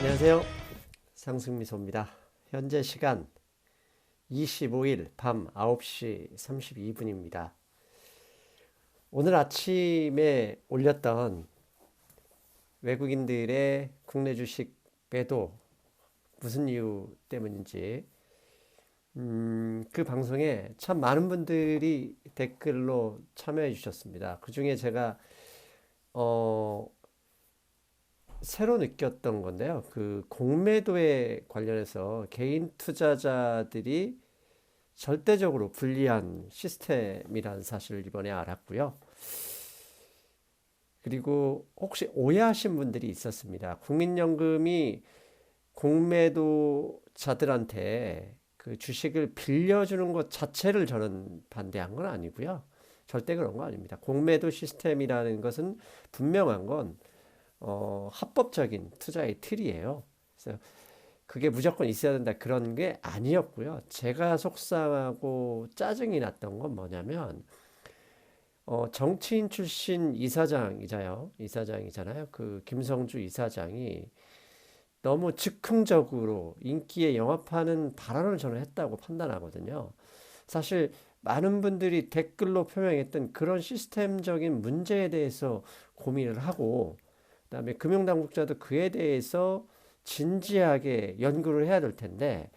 안녕하세요. 상승미소입니다. 현재 시간 25일 밤 9시 32분입니다. 오늘 아침에 올렸던 외국인들의 국내 주식 매도 무슨 이유 때문인지 그 방송에 참 많은 분들이 댓글로 참여해 주셨습니다. 그 중에 제가 어, 새로 느꼈던 건데요. 그 공매도에 관련해서 개인 투자자들이 절대적으로 불리한 시스템이라는 사실을 이번에 알았고요. 그리고 혹시 오해하신 분들이 있었습니다. 국민연금이 공매도자들한테 그 주식을 빌려주는 것 자체를 저는 반대한 건 아니고요. 절대 그런 거 아닙니다. 공매도 시스템이라는 것은 분명한 건 합법적인 투자의 틀이에요. 그래서 그게 무조건 있어야 된다 그런 게 아니었고요. 제가 속상하고 짜증이 났던 건 뭐냐면 정치인 출신 이사장이잖아요. 그 김성주 이사장이 너무 즉흥적으로 인기에 영합하는 발언을 저는 했다고 판단하거든요. 사실 많은 분들이 댓글로 표명했던 그런 시스템적인 문제에 대해서 고민을 하고, 그다음에 금융당국자도 그에 대해서 진지하게 연구를 해야 될 텐데,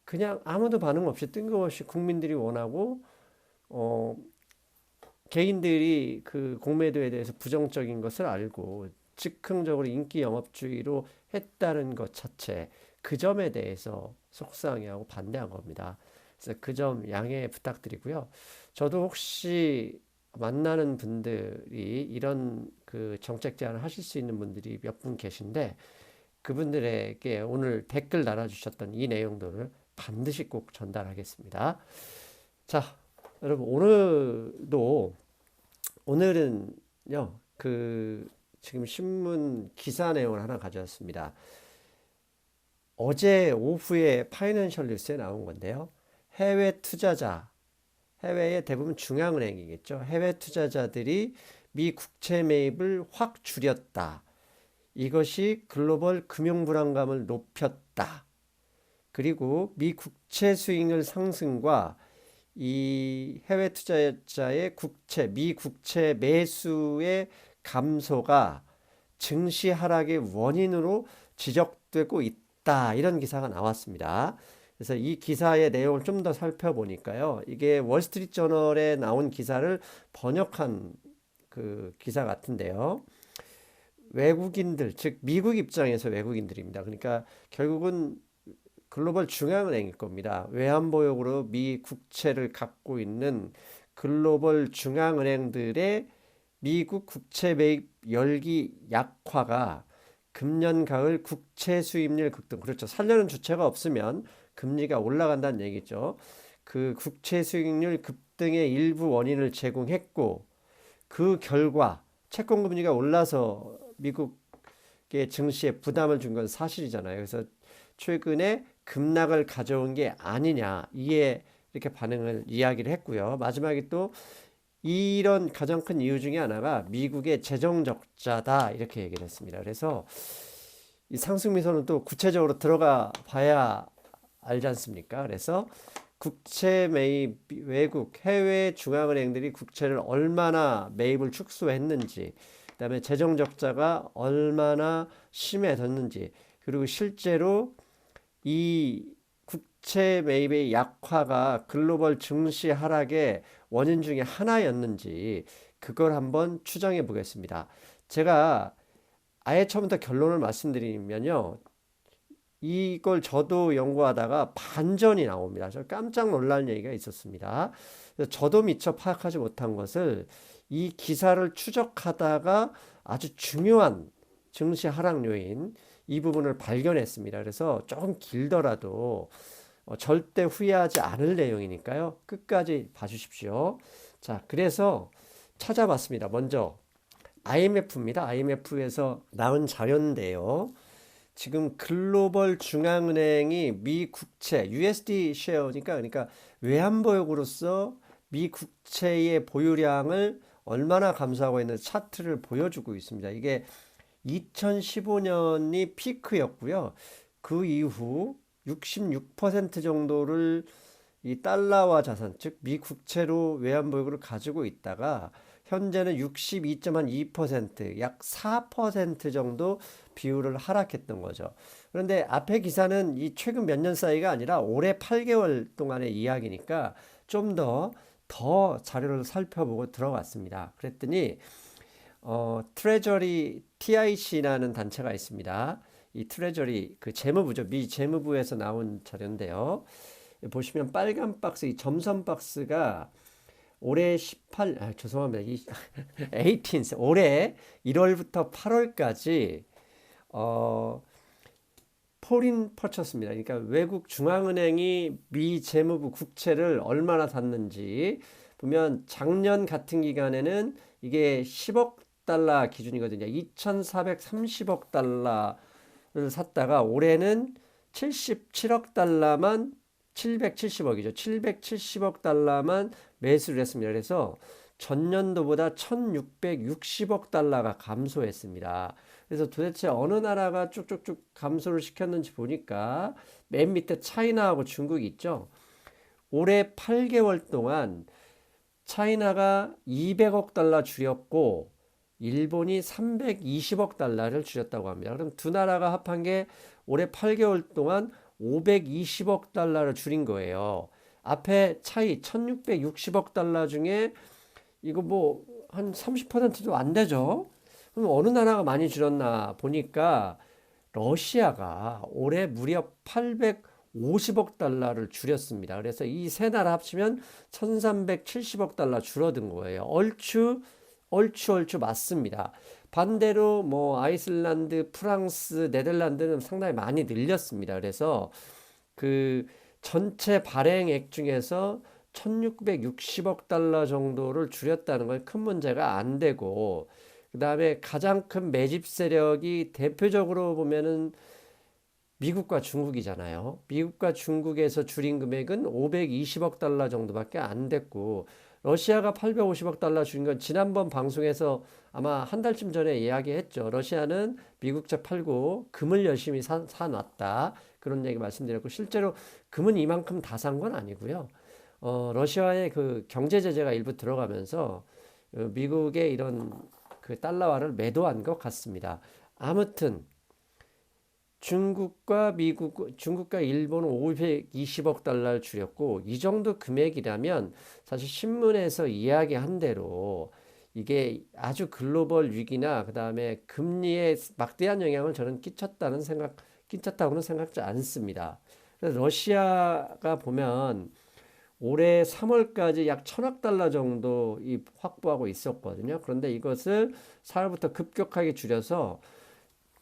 그냥 아무도 반응 없이 뜬금없이 국민들이 원하고 어, 개인들이 그 공매도에 대해서 부정적인 것을 알고 즉흥적으로 인기 영업주의로 했다는 것 자체, 그 점에 대해서 속상해하고 반대한 겁니다. 그래서 그 점 양해 부탁드리고요. 저도 혹시 만나는 분들이 이런 그 정책 제안을 하실 수 있는 분들이 몇 분 계신데, 그분들에게 오늘 댓글 달아주셨던 이 내용들을 반드시 꼭 전달하겠습니다. 자, 여러분 오늘은요 그 지금 신문 기사 내용을 하나 가져왔습니다. 어제 오후에 파이낸셜 뉴스에 나온 건데요. 해외 투자자, 해외의 대부분 중앙은행이겠죠. 해외 투자자들이 미 국채 매입을 확 줄였다. 이것이 글로벌 금융 불안감을 높였다. 그리고 미 국채 수익률 상승과 이 해외 투자자의 미 국채 매수의 감소가 증시 하락의 원인으로 지적되고 있다. 이런 기사가 나왔습니다. 그래서 이 기사의 내용을 좀 더 살펴보니까요. 이게 월스트리트 저널에 나온 기사를 번역한 그 기사 같은데요. 외국인들, 즉 미국 입장에서 외국인들입니다. 그러니까 결국은 글로벌 중앙은행일 겁니다. 외환보유고로 미 국채를 갖고 있는 글로벌 중앙은행들의 미국 국채 매입 열기 약화가 금년 가을 국채 수입률 급등, 그렇죠. 살려는 주체가 없으면 금리가 올라간다는 얘기죠. 그 국채 수익률 급등의 일부 원인을 제공했고, 그 결과 채권 금리가 올라서 미국의 증시에 부담을 준 건 사실이잖아요. 그래서 최근에 급락을 가져온 게 아니냐, 이에 이렇게 반응을 이야기를 했고요. 마지막에 또 이런 가장 큰 이유 중에 하나가 미국의 재정 적자다, 이렇게 얘기를 했습니다. 그래서 이 상승미소는 또 구체적으로 들어가 봐야 알지 않습니까? 그래서 국채 매입, 외국 해외 중앙은행들이 국채를 얼마나 매입을 축소했는지, 그다음에 재정 적자가 얼마나 심해졌는지, 그리고 실제로 이 국채 매입의 약화가 글로벌 증시 하락의 원인 중에 하나였는지, 그걸 한번 추정해 보겠습니다. 제가 아예 처음부터 결론을 말씀드리면요. 이걸 저도 연구하다가 반전이 나옵니다. 저 깜짝 놀란 얘기가 있었습니다. 저도 미처 파악하지 못한 것을 이 기사를 추적하다가 아주 중요한 증시 하락 요인 이 부분을 발견했습니다. 그래서 조금 길더라도 절대 후회하지 않을 내용이니까요. 끝까지 봐주십시오. 자, 그래서 찾아봤습니다. 먼저 IMF입니다. IMF에서 나온 자료인데요. 지금 글로벌 중앙은행이 미 국채, USD 쉐어니까, 그러니까 외환보유고로서 미 국채의 보유량을 얼마나 감소하고 있는 차트를 보여주고 있습니다. 이게 2015년이 피크였고요. 그 이후 66% 정도를 이 달러화 자산, 즉 미국채로 외환보유고를 가지고 있다가 현재는 62.2%, 약 4% 정도 비율을 하락했던 거죠. 그런데 앞에 기사는 이 최근 몇 년 사이가 아니라 올해 8개월 동안의 이야기니까 좀 더 자료를 살펴보고 들어갔습니다. 그랬더니 트레저리 TIC라는 단체가 있습니다. 이 트레저리 그 재무부죠. 미 재무부에서 나온 자료인데요. 보시면 빨간 박스, 이 점선 박스가 올해 죄송합니다. 이 18, 올해 1월부터 8월까지 포린 퍼쳤습니다. 그러니까 외국 중앙은행이 미 재무부 국채를 얼마나 샀는지 보면 작년 같은 기간에는 이게 10억 달러 기준이거든요. 2,430억 달러를 샀다가 올해는 77억 달러만 770억이죠. 770억 달러만 매수를 했습니다. 그래서 전년도보다 1,660억 달러가 감소했습니다. 그래서 도대체 어느 나라가 쭉쭉쭉 감소를 시켰는지 보니까 맨 밑에 차이나하고 중국이 있죠. 올해 8개월 동안 차이나가 200억 달러 줄였고 일본이 320억 달러를 줄였다고 합니다. 그럼 두 나라가 합한 게 올해 8개월 동안 520억 달러를 줄인 거예요. 앞에 차이 1660억 달러 중에 이거 뭐 한 30%도 안 되죠. 그럼 어느 나라가 많이 줄였나 보니까 러시아가 올해 무려 850억 달러를 줄였습니다. 그래서 이 세 나라 합치면 1370억 달러 줄어든 거예요. 얼추 맞습니다. 반대로 뭐 아이슬란드, 프랑스, 네덜란드는 상당히 많이 늘렸습니다. 그래서 그 전체 발행액 중에서 1660억 달러 정도를 줄였다는 건 큰 문제가 안 되고, 그 다음에 가장 큰 매집 세력이 대표적으로 보면은 미국과 중국이잖아요. 미국과 중국에서 줄인 금액은 520억 달러 정도밖에 안 됐고, 러시아가 850억 달러 줄인 건 지난번 방송에서 아마 한 달쯤 전에 이야기했죠. 러시아는 미국채 팔고 금을 열심히 사놨다. 그런 얘기 말씀드렸고, 실제로 금은 이만큼 다 산 건 아니고요. 러시아의 그 경제 제재가 일부 들어가면서 미국의 이런 그 달러화를 매도한 것 같습니다. 아무튼 중국과 일본은 520억 달러를 줄였고, 이 정도 금액이라면 사실 신문에서 이야기한 대로 이게 아주 글로벌 위기나 그 다음에 금리에 막대한 영향을 저는 끼쳤다고는 생각지 않습니다. 그래서 러시아가 보면 올해 3월까지 약 1,000억 달러 정도 확보하고 있었거든요. 그런데 이것을 4월부터 급격하게 줄여서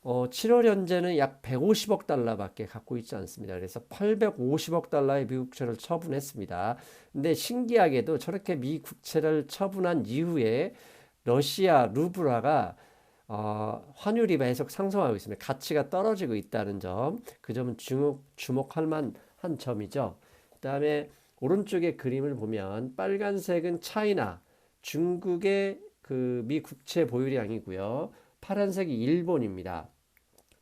7월 현재는 약 150억 달러밖에 갖고 있지 않습니다. 그래서 850억 달러의 미국채를 처분했습니다. 근데 신기하게도 저렇게 미국채를 처분한 이후에 러시아 루블화가 환율이 계속 상승하고 있습니다. 가치가 떨어지고 있다는 점, 그 점은 주목할 만한 점이죠. 그 다음에 오른쪽의 그림을 보면 빨간색은 차이나, 중국의 그 미 국채 보유량이고요. 파란색이 일본입니다.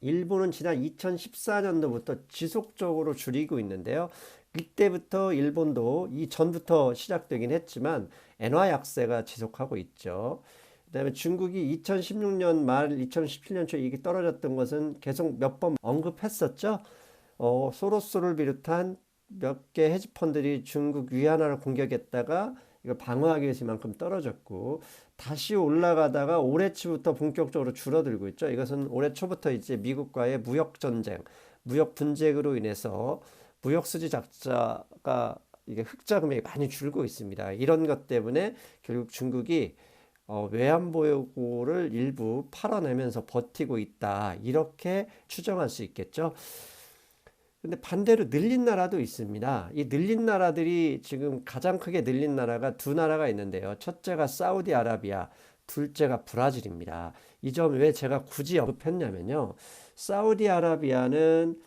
일본은 지난 2014년도부터 지속적으로 줄이고 있는데요. 이때부터 일본도 이 전부터 시작되긴 했지만 엔화 약세가 지속하고 있죠. 그다음에 중국이 2016년 말 2017년 초 이게 떨어졌던 것은 계속 몇 번 언급했었죠. 소로스를 비롯한 몇 개 헤지펀드들이 중국 위안화를 공격했다가 이걸 방어하기 위해서 이만큼 떨어졌고, 다시 올라가다가 올해 초부터 본격적으로 줄어들고 있죠. 이것은 올해 초부터 이제 미국과의 무역 전쟁, 무역 분쟁으로 인해서 무역 수지 적자가 이게 흑자 금액이 많이 줄고 있습니다. 이런 것 때문에 결국 중국이 외환보유고를 일부 팔아내면서 버티고 있다. 이렇게 추정할 수 있겠죠. 근데 반대로 늘린 나라도 있습니다. 이 늘린 나라들이 지금 가장 크게 늘린 나라가 두 나라가 있는데요. 첫째가 사우디아라비아, 둘째가 브라질입니다. 이 점 왜 제가 굳이 언급했냐면요. 사우디아라비아는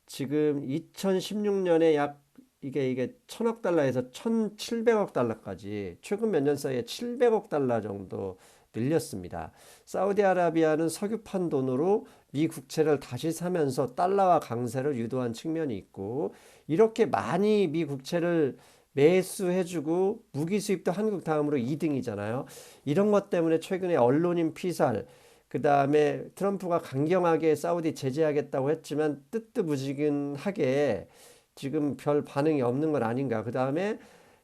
지금 2016년에 약 이게 1,000억 달러에서 1,700억 달러까지 최근 몇 년 사이에 700억 달러 정도 늘렸습니다. 사우디아라비아는 석유판 돈으로 미 국채를 다시 사면서 달러화 강세를 유도한 측면이 있고, 이렇게 많이 미 국채를 매수해주고 무기 수입도 한국 다음으로 2등이잖아요. 이런 것 때문에 최근에 언론인 피살, 그 다음에 트럼프가 강경하게 사우디 제재하겠다고 했지만 뜨뜻무지근하게 지금 별 반응이 없는 건 아닌가. 그 다음에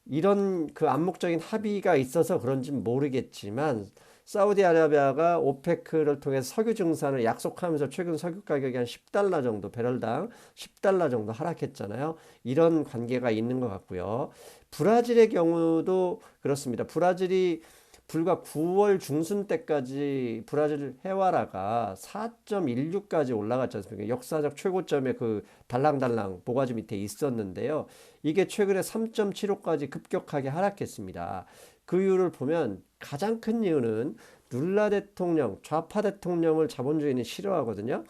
이런 그 암묵적인 합의가 있어서 그런지 모르겠지만 사우디아라비아가 오페크를 통해서 석유 증산을 약속하면서 최근 석유 가격이 한 10달러 정도, 배럴당 10달러 정도 하락했잖아요. 이런 관계가 있는 것 같고요. 브라질의 경우도 그렇습니다. 브라질이 불과 9월 중순 때까지 브라질 헤와라가 4.16까지 올라갔지 않습니까? 역사적 최고점에 그 달랑달랑 모가지 밑에 있었는데요. 이게 최근에 3.75까지 급격하게 하락했습니다. 그 이유를 보면 가장 큰 이유는 룰라 대통령, 좌파 대통령을 자본주의는 싫어하거든요.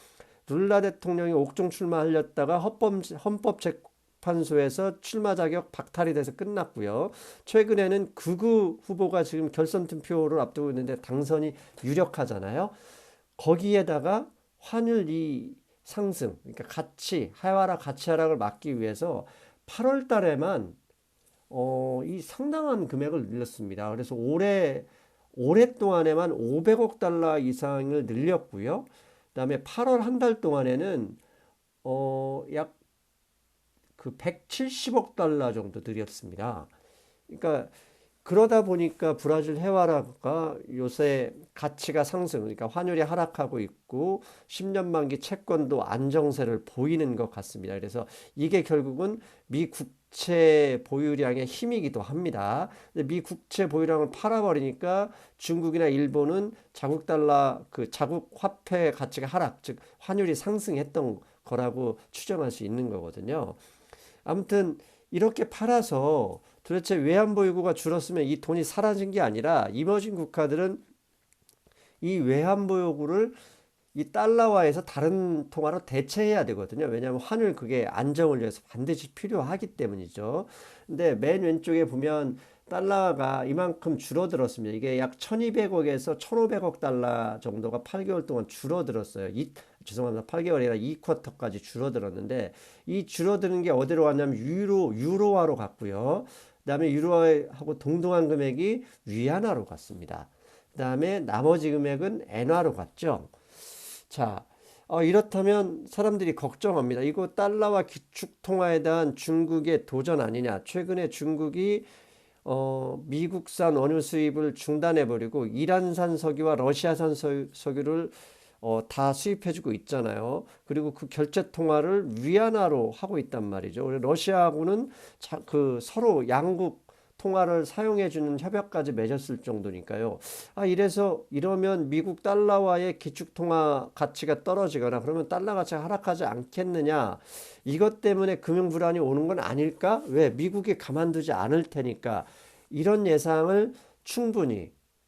룰라 대통령이 옥중 출마하렸다가 헌법재판소에서 출마 자격 박탈이 돼서 끝났고요. 최근에는 극우 후보가 지금 결선 투표를 앞두고 있는데 당선이 유력하잖아요. 거기에다가 환율 이 상승, 그러니까 하와라 가치 하락을 막기 위해서 8월 달에만 이 상당한 금액을 늘렸습니다. 그래서 올해 동안에만 500억 달러 이상을 늘렸고요. 그다음에 8월 한 달 동안에는 약 그 170억 달러 정도 늘렸습니다. 그러니까 그러다 보니까 브라질 헤와라가 요새 가치가 상승, 그러니까 환율이 하락하고 있고 10년 만기 채권도 안정세를 보이는 것 같습니다. 그래서 이게 결국은 미 국채 보유량의 힘이기도 합니다. 미 국채 보유량을 팔아버리니까 중국이나 일본은 자국 달러 그 자국 화폐 가치가 하락, 즉 환율이 상승했던 거라고 추정할 수 있는 거거든요. 아무튼 이렇게 팔아서 도대체 외환보유고가 줄었으면 이 돈이 사라진 게 아니라 이머징 국가들은 이 외환보유고를 이 달러화에서 다른 통화로 대체해야 되거든요. 왜냐하면 환율 그게 안정을 위해서 반드시 필요하기 때문이죠. 근데 맨 왼쪽에 보면 달러가 이만큼 줄어들었습니다. 이게 약 1200억에서 1500억 달러 정도가 8개월 동안 줄어들었어요. 죄송합니다. 8개월이 아니라 2쿼터까지 줄어들었는데 이 줄어드는 게 어디로 갔냐면 유로화로 갔고요. 그다음에 유로화하고 동등한 금액이 위안화로 갔습니다. 그다음에 나머지 금액은 엔화로 갔죠. 자, 이렇다면 사람들이 걱정합니다. 이거 달러와 기축통화에 대한 중국의 도전 아니냐. 최근에 중국이 미국산 원유 수입을 중단해버리고 이란산 석유와 러시아산 석유를 다 수입해주고 있잖아요. 그리고 그 결제 통화를 위안화로 하고 있단 말이죠. 러시아하고는 서로 양국 통화를 사용해주는 협약까지 맺었을 정도니까요. 이러면 미국 달러와의 기축통화 가치가 떨어지거나 그러면 달러 가치가 하락하지 않겠느냐. 이것 때문에 금융 불안이 오는 건 아닐까? 왜? 미국이 가만두지 않을 테니까. 이런 예상을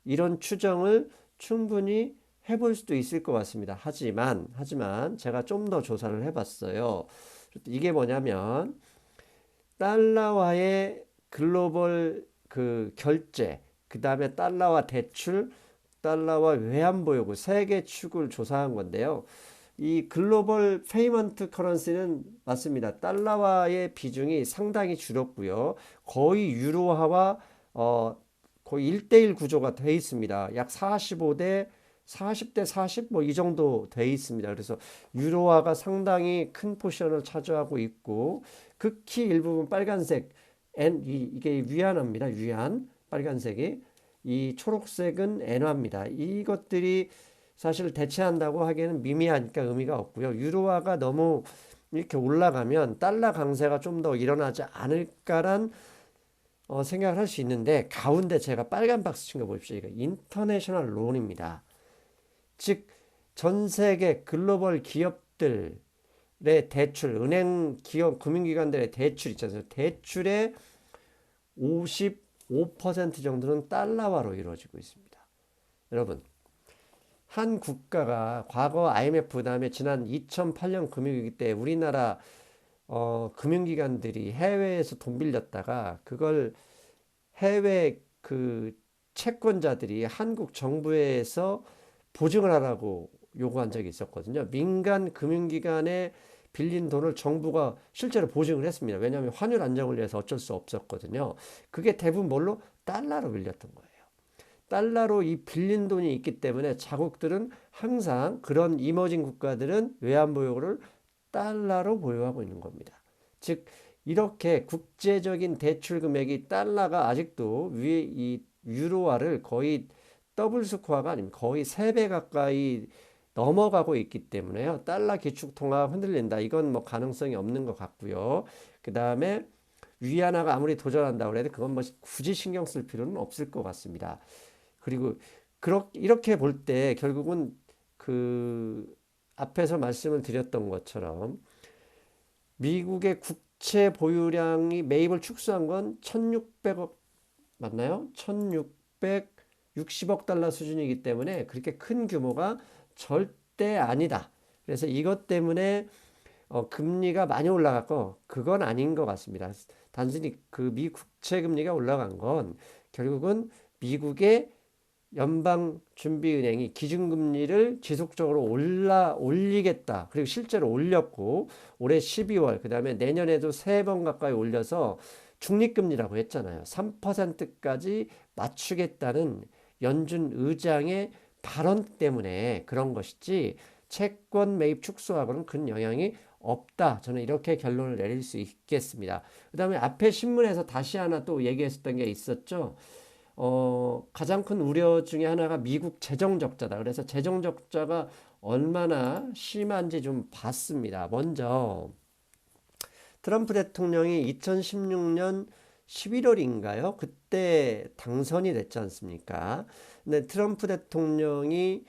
이런 추정을 충분히 해볼 수도 있을 것 같습니다. 하지만 제가 좀 더 조사를 해봤어요. 이게 뭐냐면 달러와의 글로벌 그 결제, 그 다음에 달러와 대출, 달러와 외환보유고 세 개 축을 조사한 건데요. 이 글로벌 페이먼트 커런시는 맞습니다. 달러와의 비중이 상당히 줄었고요. 거의 유로화와 거의 1대1 구조가 돼 있습니다. 약 40대 40 뭐 이 정도 돼 있습니다. 그래서 유로화가 상당히 큰 포션을 차지하고 있고 극히 일부분 빨간색 이게 위안화입니다. 위안 빨간색이 이 초록색은 엔화입니다. 이것들이 사실 대체한다고 하기에는 미미하니까 의미가 없고요. 유로화가 너무 이렇게 올라가면 달러 강세가 좀 더 일어나지 않을까란 생각을 할 수 있는데 가운데 제가 빨간 박스 친 거 보십시오. 이거 인터내셔널 론입니다. 즉 전 세계 글로벌 기업들의 대출, 은행, 기업, 금융기관들의 대출 있잖아요. 대출의 55% 정도는 달러화로 이루어지고 있습니다. 여러분, 한 국가가 과거 IMF 다음에 지난 2008년 금융위기 때 우리나라 금융기관들이 해외에서 돈 빌렸다가 그걸 해외 그 채권자들이 한국 정부에서 보증을 하라고 요구한 적이 있었거든요. 민간 금융기관에 빌린 돈을 정부가 실제로 보증을 했습니다. 왜냐하면 환율 안정을 위해서 어쩔 수 없었거든요. 그게 대부분 뭘로? 달러로 빌렸던 거예요. 달러로 이 빌린 돈이 있기 때문에 자국들은 항상 그런 이머징 국가들은 외환보유고를 달러로 보유하고 있는 겁니다. 즉 이렇게 국제적인 대출 금액이 달러가 아직도 위에 이 유로화를 거의 더블 스코어가 아닙니다. 거의 3배 가까이 넘어가고 있기 때문에요. 달러 기축 통화가 흔들린다. 이건 뭐 가능성이 없는 것 같고요. 그 다음에 위안화가 아무리 도전한다고 해도 그건 뭐 굳이 신경 쓸 필요는 없을 것 같습니다. 그리고 이렇게 볼 때 결국은 그 앞에서 말씀을 드렸던 것처럼 미국의 국채 보유량이 매입을 축소한 건 1600억 맞나요? 1660억 달러 수준이기 때문에 그렇게 큰 규모가 절대 아니다. 그래서 이것 때문에 금리가 많이 올라갔고 그건 아닌 것 같습니다. 단순히 그 미 국채 금리가 올라간 건 결국은 미국의 연방준비은행이 기준금리를 지속적으로 올리겠다. 그리고 실제로 올렸고 올해 12월 그 다음에 내년에도 3번 가까이 올려서 중립금리라고 했잖아요. 3%까지 맞추겠다는 연준 의장의 발언 때문에 그런 것이지 채권 매입 축소하고는 큰 영향이 없다. 저는 이렇게 결론을 내릴 수 있겠습니다. 그 다음에 앞에 신문에서 다시 하나 또 얘기했었던 게 있었죠. 가장 큰 우려 중에 하나가 미국 재정 적자다. 그래서 재정 적자가 얼마나 심한지 좀 봤습니다. 먼저 트럼프 대통령이 2016년 11월인가요? 그때 당선이 됐지 않습니까? 근데 트럼프 대통령이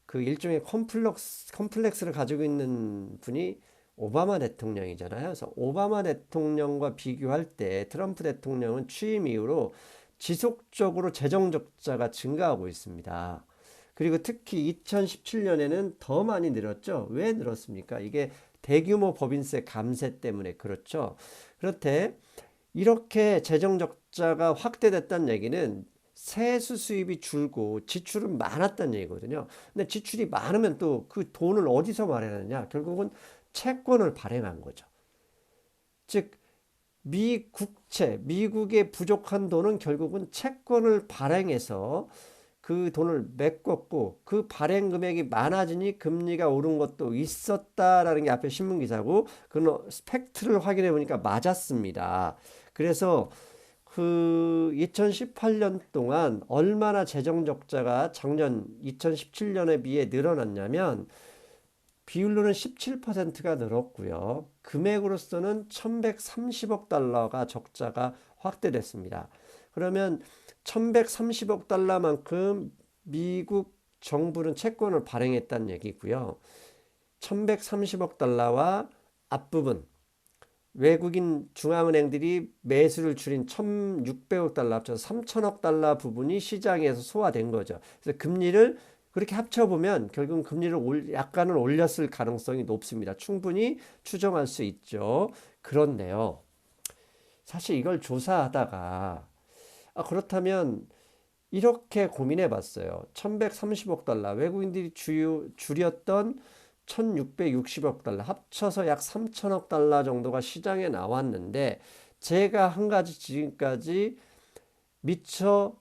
그 일종의 컴플렉스를 가지고 있는 분이 오바마 대통령이잖아요. 그래서 오바마 대통령과 비교할 때 트럼프 대통령은 취임 이후로 지속적으로 재정 적자가 증가하고 있습니다. 그리고 특히 2017년에는 더 많이 늘었죠. 왜 늘었습니까? 이게 대규모 법인세 감세 때문에 그렇죠. 그렇대 이렇게 재정 적자가 확대됐다는 얘기는 세수 수입이 줄고 지출은 많았다는 얘기거든요. 근데 지출이 많으면 또 그 돈을 어디서 마련하느냐? 결국은 채권을 발행한 거죠. 즉 미국의 부족한 돈은 결국은 채권을 발행해서 그 돈을 메꿨고 그 발행 금액이 많아지니 금리가 오른 것도 있었다라는 게 앞에 신문 기사고 그 팩트를 확인해 보니까 맞았습니다. 그래서 그 2018년 동안 얼마나 재정 적자가 작년 2017년에 비해 늘어났냐면 비율로는 17%가 늘었고요. 금액으로서는 1130억 달러가 적자가 확대됐습니다. 그러면 1130억 달러만큼 미국 정부는 채권을 발행했다는 얘기고요. 1130억 달러와 앞부분 외국인 중앙은행들이 매수를 줄인 1600억 달러 합쳐서 3000억 달러 부분이 시장에서 소화된 거죠. 그래서 금리를 그렇게 합쳐보면 결국은 금리를 약간은 올렸을 가능성이 높습니다. 충분히 추정할 수 있죠. 그런데요. 사실 이걸 조사하다가 그렇다면 이렇게 고민해 봤어요. 1130억 달러 외국인들이 줄였던 1660억 달러 합쳐서 약 3000억 달러 정도가 시장에 나왔는데 제가 한 가지 지금까지 미처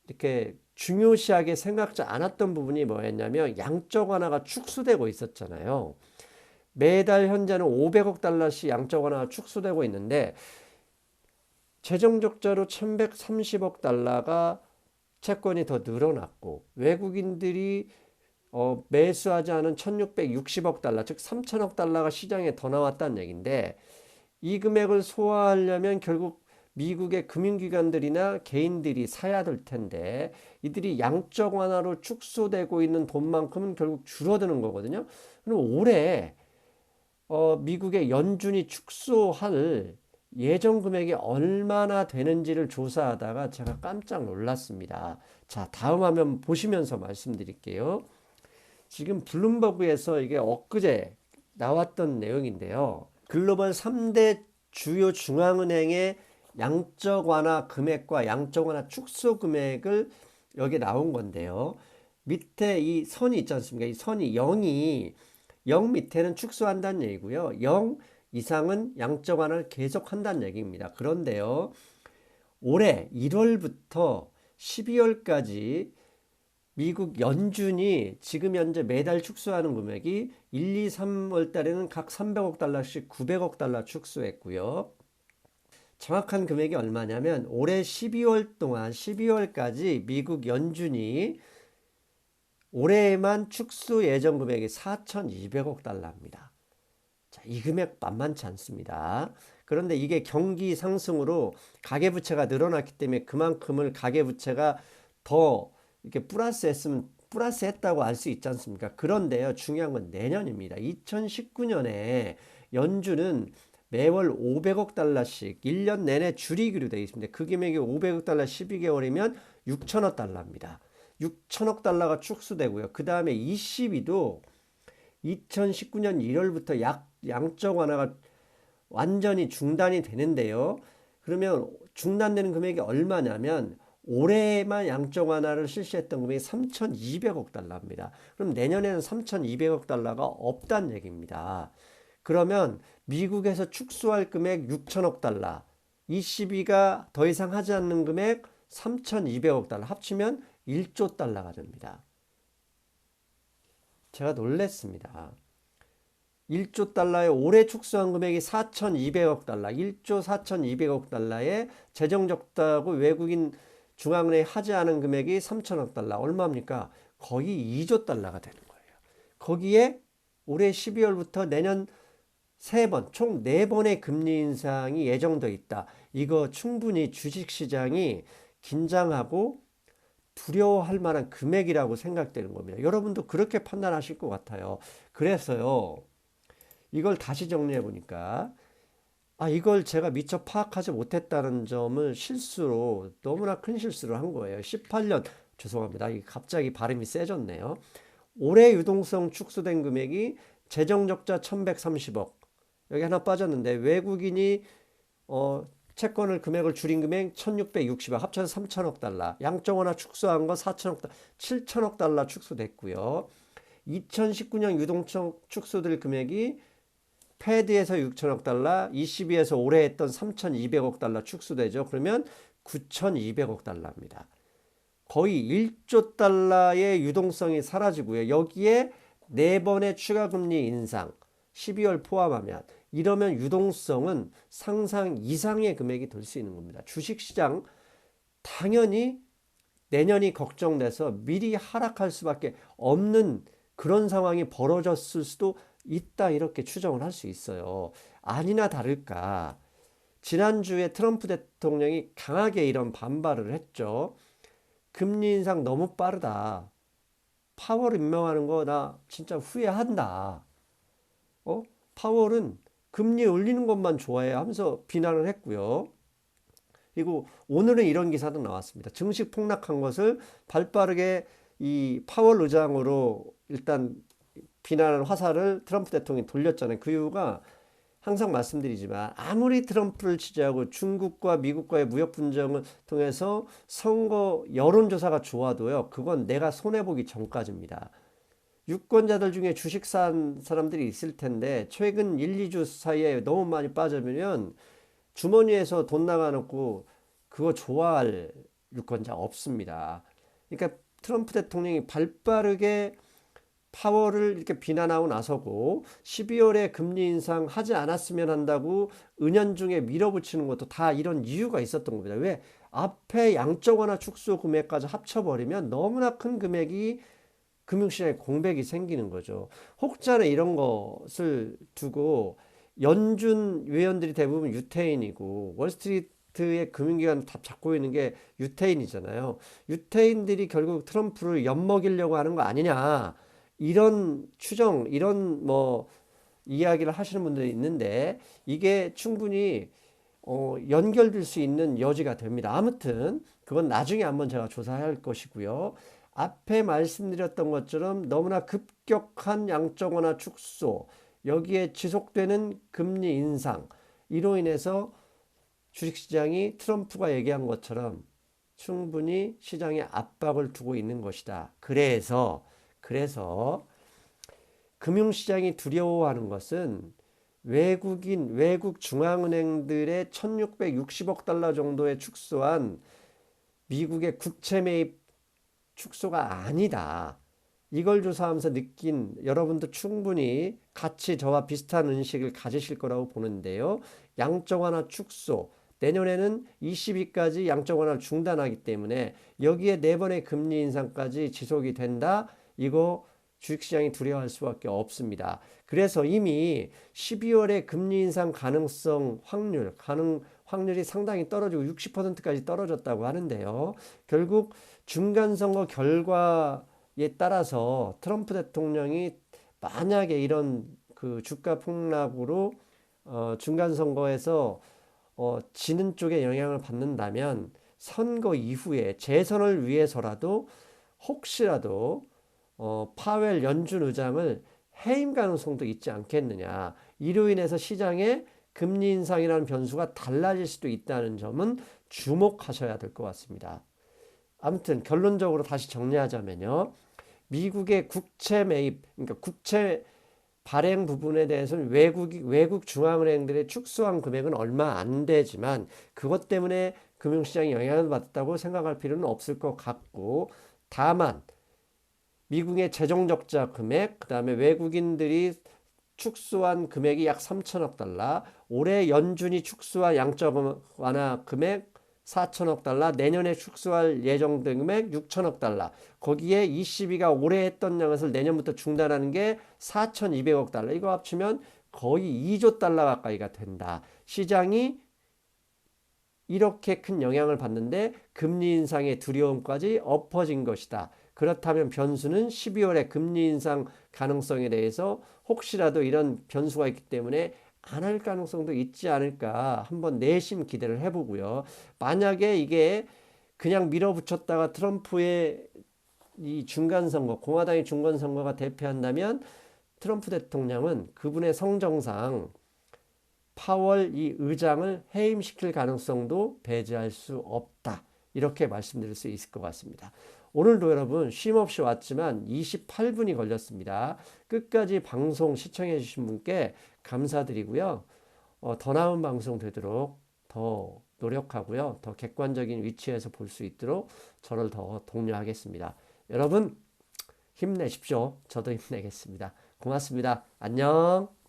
이렇게 중요시하게 생각지 않았던 부분이 뭐였냐면 양적 완화가 축소되고 있었잖아요. 매달 현재는 500억 달러씩 양적 완화가 축소되고 있는데 재정 적자로 1130억 달러가 채권이 더 늘어났고 외국인들이 매수하지 않은 1660억 달러 즉 3000억 달러가 시장에 더 나왔다는 얘기인데 이 금액을 소화하려면 결국 미국의 금융기관들이나 개인들이 사야 될 텐데 이들이 양적 완화로 축소되고 있는 돈만큼은 결국 줄어드는 거거든요. 그럼 올해 미국의 연준이 축소할 예정 금액이 얼마나 되는지를 조사하다가 제가 깜짝 놀랐습니다. 자, 다음 화면 보시면서 말씀드릴게요. 지금 블룸버그에서 이게 엊그제 나왔던 내용인데요. 글로벌 3대 주요 중앙은행의 양적 완화 금액과 양적 완화 축소 금액을 여기 나온 건데요. 밑에 이 선이 있지 않습니까? 이 선이 0 밑에는 축소한다는 얘기고요. 0 이상은 양적 완화를 계속한다는 얘기입니다. 그런데요. 올해 1월부터 12월까지 미국 연준이 지금 현재 매달 축소하는 금액이 1, 2, 3월 달에는 각 300억 달러씩 900억 달러 축소했고요. 정확한 금액이 얼마냐면 올해 12월 동안 12월까지 미국 연준이 올해만 축소 예정 금액이 4,200억 달러입니다. 자, 이 금액 만만치 않습니다. 그런데 이게 경기 상승으로 가계부채가 늘어났기 때문에 그만큼을 가계부채가 더 이렇게 플러스했다고 알 수 있지 않습니까? 그런데요, 중요한 건 내년입니다. 2019년에 연준은 매월 500억 달러씩 1년 내내 줄이기로 되어 있습니다. 그 금액이 500억 달러 12개월이면 6천억 달러입니다. 6천억 달러가 축소되고요. 그 다음에 ECB도 2019년 1월부터 양적 완화가 완전히 중단이 되는데요. 그러면 중단되는 금액이 얼마냐면 올해만 양적 완화를 실시했던 금액이 3,200억 달러입니다. 그럼 내년에는 3,200억 달러가 없다는 얘기입니다. 그러면 미국에서 축소할 금액 6천억 달러, ECB가 더 이상 하지 않는 금액 3,200억 달러 합치면 1조 달러가 됩니다. 제가 놀랬습니다. 1조 달러의 올해 축소한 금액이 4,200억 달러, 1조 4,200억 달러에 재정 적자고 외국인 중앙은행이 하지 않은 금액이 3천억 달러, 얼마입니까? 거의 2조 달러가 되는 거예요. 거기에 올해 12월부터 내년 3번, 총 4번의 금리 인상이 예정되어 있다. 이거 충분히 주식시장이 긴장하고 두려워할 만한 금액이라고 생각되는 겁니다. 여러분도 그렇게 판단하실 것 같아요. 그래서요, 이걸 다시 정리해 보니까, 이걸 제가 미처 파악하지 못했다는 점을 너무나 큰 실수를 한 거예요. 18년, 죄송합니다. 이게 갑자기 발음이 세졌네요. 올해 유동성 축소된 금액이 재정적자 1130억. 여기 하나 빠졌는데, 외국인이, 채권을 금액을 줄인 금액 1660억, 합쳐서 3천억 달러. 양적 완화 축소한 거 4천억 달러, 7천억 달러 축소됐고요. 2019년 유동성 축소될 금액이 패드에서 6천억 달러, ECB에서 올해 했던 3,200억 달러 축소되죠. 그러면 9,200억 달러입니다. 거의 1조 달러의 유동성이 사라지고요. 여기에 4번의 추가 금리 인상, 12월 포함하면 이러면 유동성은 상상 이상의 금액이 될 수 있는 겁니다. 주식시장 당연히 내년이 걱정돼서 미리 하락할 수밖에 없는 그런 상황이 벌어졌을 수도 있다, 이렇게 추정을 할 수 있어요. 아니나 다를까 지난주에 트럼프 대통령이 강하게 이런 반발을 했죠. 금리 인상 너무 빠르다. 파월 임명하는 거 나 진짜 후회한다. 파월은 금리 올리는 것만 좋아해 하면서 비난을 했고요. 그리고 오늘은 이런 기사도 나왔습니다. 증시 폭락한 것을 발빠르게 이 파월 의장으로 일단 비난을 화살을 트럼프 대통령이 돌렸잖아요. 그 이유가 항상 말씀드리지만 아무리 트럼프를 지지하고 중국과 미국과의 무역 분쟁을 통해서 선거 여론조사가 좋아도요, 그건 내가 손해보기 전까지입니다. 유권자들 중에 주식 산 사람들이 있을 텐데 최근 1, 2주 사이에 너무 많이 빠져면 주머니에서 돈 나가놓고 그거 좋아할 유권자 없습니다. 그러니까 트럼프 대통령이 발빠르게 파월을 이렇게 비난하고 나서고 12월에 금리 인상 하지 않았으면 한다고 은연중에 밀어붙이는 것도 다 이런 이유가 있었던 겁니다. 왜? 앞에 양적 완화 축소 금액까지 합쳐버리면 너무나 큰 금액이 금융시장에 공백이 생기는 거죠. 혹자는 이런 것을 두고 연준 위원들이 대부분 유태인이고 월스트리트의 금융기관 다 잡고 있는 게 유태인이잖아요. 유태인들이 결국 트럼프를 엿먹이려고 하는 거 아니냐, 이런 추정, 이런 이야기를 하시는 분들이 있는데 이게 충분히 연결될 수 있는 여지가 됩니다. 아무튼 그건 나중에 한번 제가 조사할 것이고요. 앞에 말씀드렸던 것처럼 너무나 급격한 양적 완화 축소, 여기에 지속되는 금리 인상, 이로 인해서 주식시장이 트럼프가 얘기한 것처럼 충분히 시장에 압박을 두고 있는 것이다. 그래서 금융시장이 두려워하는 것은 외국 중앙은행들의 1660억 달러 정도의 축소한 미국의 국채 매입 축소가 아니다. 이걸 조사하면서 느낀 여러분도 충분히 같이 저와 비슷한 인식을 가지실 거라고 보는데요. 양적 완화 축소. 내년에는 22까지 양적 완화를 중단하기 때문에 여기에 4번의 금리 인상까지 지속이 된다. 이거 주식시장이 두려워할 수밖에 없습니다. 그래서 이미 12월에 금리 인상 확률이 상당히 떨어지고 60%까지 떨어졌다고 하는데요. 결국 중간선거 결과에 따라서 트럼프 대통령이 만약에 이런 그 주가 폭락으로 중간선거에서 지는 쪽에 영향을 받는다면 선거 이후에 재선을 위해서라도 혹시라도 파웰 연준 의장을 해임 가능성도 있지 않겠느냐. 이로 인해서 시장에 금리 인상이라는 변수가 달라질 수도 있다는 점은 주목하셔야 될 것 같습니다. 아무튼 결론적으로 다시 정리하자면요. 미국의 국채 매입, 그러니까 국채 발행 부분에 대해서는 외국 중앙은행들의 축소한 금액은 얼마 안 되지만 그것 때문에 금융시장이 영향을 받았다고 생각할 필요는 없을 것 같고, 다만 미국의 재정적자 금액, 그 다음에 외국인들이 축소한 금액이 약 3천억 달러, 올해 연준이 축소한 양적 완화 금액 4천억 달러, 내년에 축소할 예정된 금액 6천억 달러, 거기에 ECB가 올해 했던 양을 내년부터 중단하는 게 4,200억 달러, 이거 합치면 거의 2조 달러 가까이가 된다. 시장이 이렇게 큰 영향을 받는데 금리 인상의 두려움까지 엎어진 것이다. 그렇다면 변수는 12월에 금리 인상 가능성에 대해서 혹시라도 이런 변수가 있기 때문에 안 할 가능성도 있지 않을까 한번 내심 기대를 해보고요. 만약에 이게 그냥 밀어붙였다가 트럼프의 이 중간선거, 공화당의 중간선거가 대패한다면 트럼프 대통령은 그분의 성정상 파월 이 의장을 해임시킬 가능성도 배제할 수 없다. 이렇게 말씀드릴 수 있을 것 같습니다. 오늘도 여러분 쉼없이 왔지만 28분이 걸렸습니다. 끝까지 방송 시청해 주신 분께 감사드리고요. 더 나은 방송 되도록 더 노력하고요. 더 객관적인 위치에서 볼 수 있도록 저를 더 독려하겠습니다. 여러분 힘내십시오. 저도 힘내겠습니다. 고맙습니다. 안녕.